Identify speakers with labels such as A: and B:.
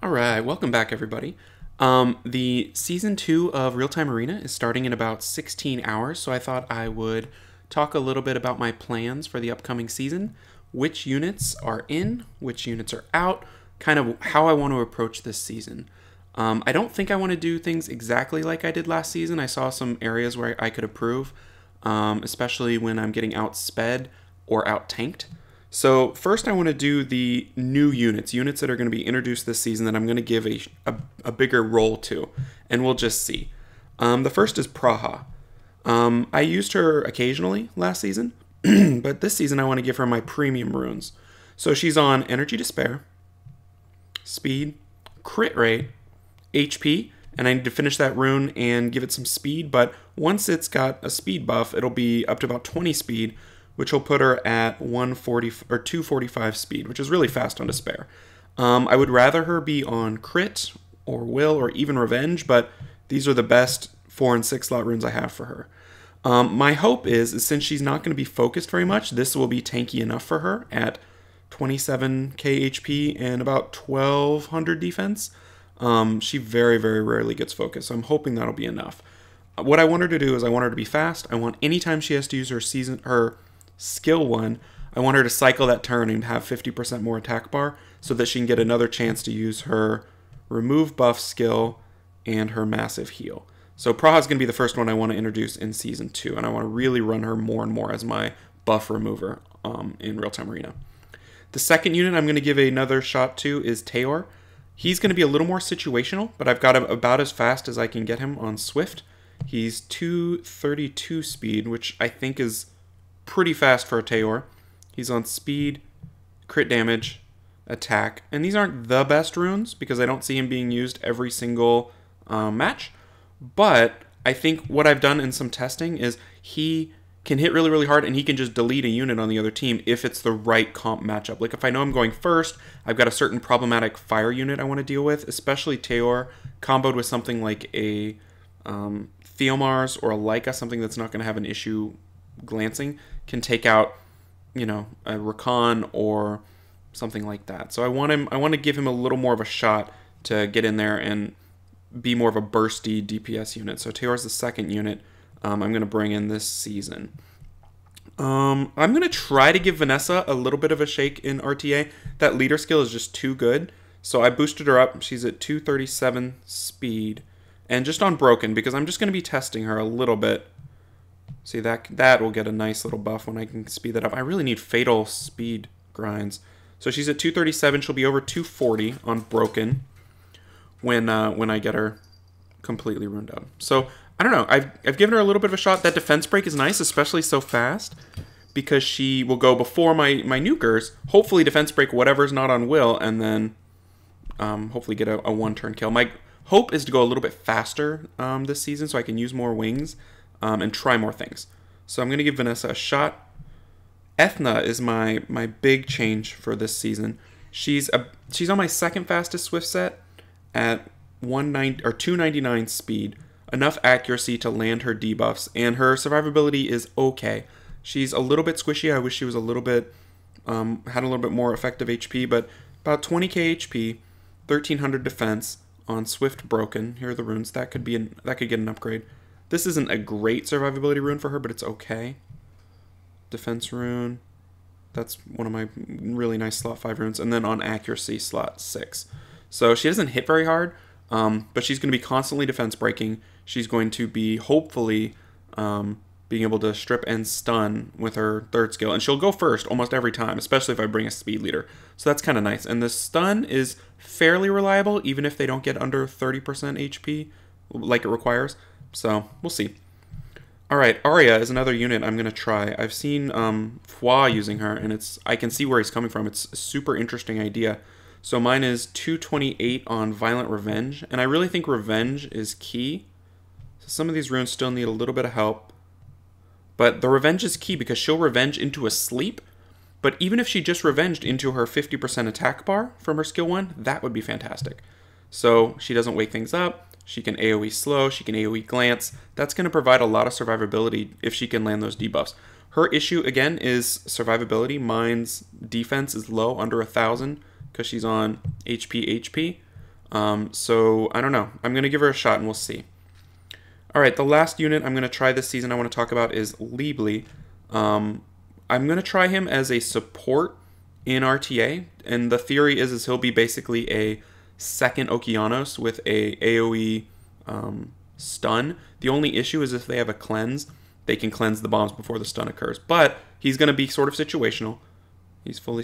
A: All right, welcome back, everybody. The season 2 of Real Time Arena is starting in about 16 hours, so I thought I would talk a little bit about my plans for the upcoming season, which units are in, which units are out, kind of how I want to approach this season. I don't think I want to do things exactly like I did last season. I saw some areas where I could improve, especially when I'm getting outsped or out-tanked. So first I want to do the new units that are going to be introduced this season that I'm going to give a bigger role to, and we'll just see. The first is Praha. I used her occasionally last season, but this season I want to give her my premium runes. So she's on Energy to Spare, Speed, Crit Rate, HP, and I need to finish that rune and give it some speed, but once it's got a speed buff, it'll be up to about 20 speed, which will put her at 140 or 245 speed, which is really fast on Despair. I would rather her be on Crit or Will or even Revenge, but these are the best 4 and 6 slot runes I have for her. My hope is since she's not going to be focused very much, this will be tanky enough for her at 27k HP and about 1200 defense. She very, very rarely gets focused, so I'm hoping that'll be enough. What I want her to do is I want her to be fast. I want anytime she has to use her skill 1, I want her to cycle that turn and have 50% more attack bar so that she can get another chance to use her remove buff skill and her massive heal. So Praha is going to be the first one I want to introduce in Season 2, and I want to really run her more and more as my buff remover in Real Time Arena. The second unit I'm going to give another shot to is Taor. He's going to be a little more situational, but I've got him about as fast as I can get him on Swift. He's 232 speed, which I think is pretty fast for a Taor. He's on speed, crit damage, attack, and these aren't the best runes because I don't see him being used every single match, but I think what I've done in some testing is he can hit really, really hard and he can just delete a unit on the other team if it's the right comp matchup. Like if I know I'm going first, I've got a certain problematic fire unit I want to deal with, especially Taor comboed with something like a Theomars or a Leica, something that's not going to have an issue glancing, can take out, you know, a Rakan or something like that. So I want to give him a little more of a shot to get in there and be more of a bursty DPS unit. So Taor's the second unit I'm going to bring in this season. I'm going to try to give Vanessa a little bit of a shake in RTA. That leader skill is just too good. So I boosted her up. She's at 237 speed. And just on broken, because I'm just going to be testing her a little bit. See, that will get a nice little buff when I can speed that up. I really need fatal speed grinds. So she's at 237. She'll be over 240 on broken when I get her completely ruined up. So I don't know. I've given her a little bit of a shot. That defense break is nice, especially so fast, because she will go before my nukers. Hopefully defense break whatever's not on Will, and then hopefully get a one-turn kill. My hope is to go a little bit faster this season so I can use more wings and try more things. So I'm going to give Vanessa a shot. Ethna is my big change for this season. She's on my second fastest Swift set at 299 speed. Enough accuracy to land her debuffs, and her survivability is okay. She's a little bit squishy. I wish she was a little bit had a little bit more effective HP, but about 20k HP, 1300 defense on Swift broken. Here are the runes. That could get an upgrade. This isn't a great survivability rune for her, but it's okay. Defense rune. That's one of my really nice slot 5 runes. And then on accuracy, slot 6. So she doesn't hit very hard, but she's going to be constantly defense breaking. She's going to be, hopefully, being able to strip and stun with her third skill. And she'll go first almost every time, especially if I bring a speed leader. So that's kind of nice. And the stun is fairly reliable, even if they don't get under 30% HP, like it requires. So we'll see. Alright, Aria is another unit I'm going to try. I've seen Fwa using her, and I can see where he's coming from. It's a super interesting idea. So mine is 228 on Violent Revenge, and I really think Revenge is key. So some of these runes still need a little bit of help. But the Revenge is key because she'll Revenge into a sleep, but even if she just Revenged into her 50% attack bar from her skill 1, that would be fantastic. So she doesn't wake things up. She can AoE slow, she can AoE glance. That's going to provide a lot of survivability if she can land those debuffs. Her issue, again, is survivability. Mine's defense is low, under 1,000, because she's on HP. So I don't know. I'm going to give her a shot and we'll see. All right, the last unit I'm going to try this season I want to talk about is Liebli. I'm going to try him as a support in RTA, and the theory is he'll be basically a second Okeanos with a AoE stun. The only issue is if they have a cleanse, they can cleanse the bombs before the stun occurs. But he's going to be sort of situational. He's fully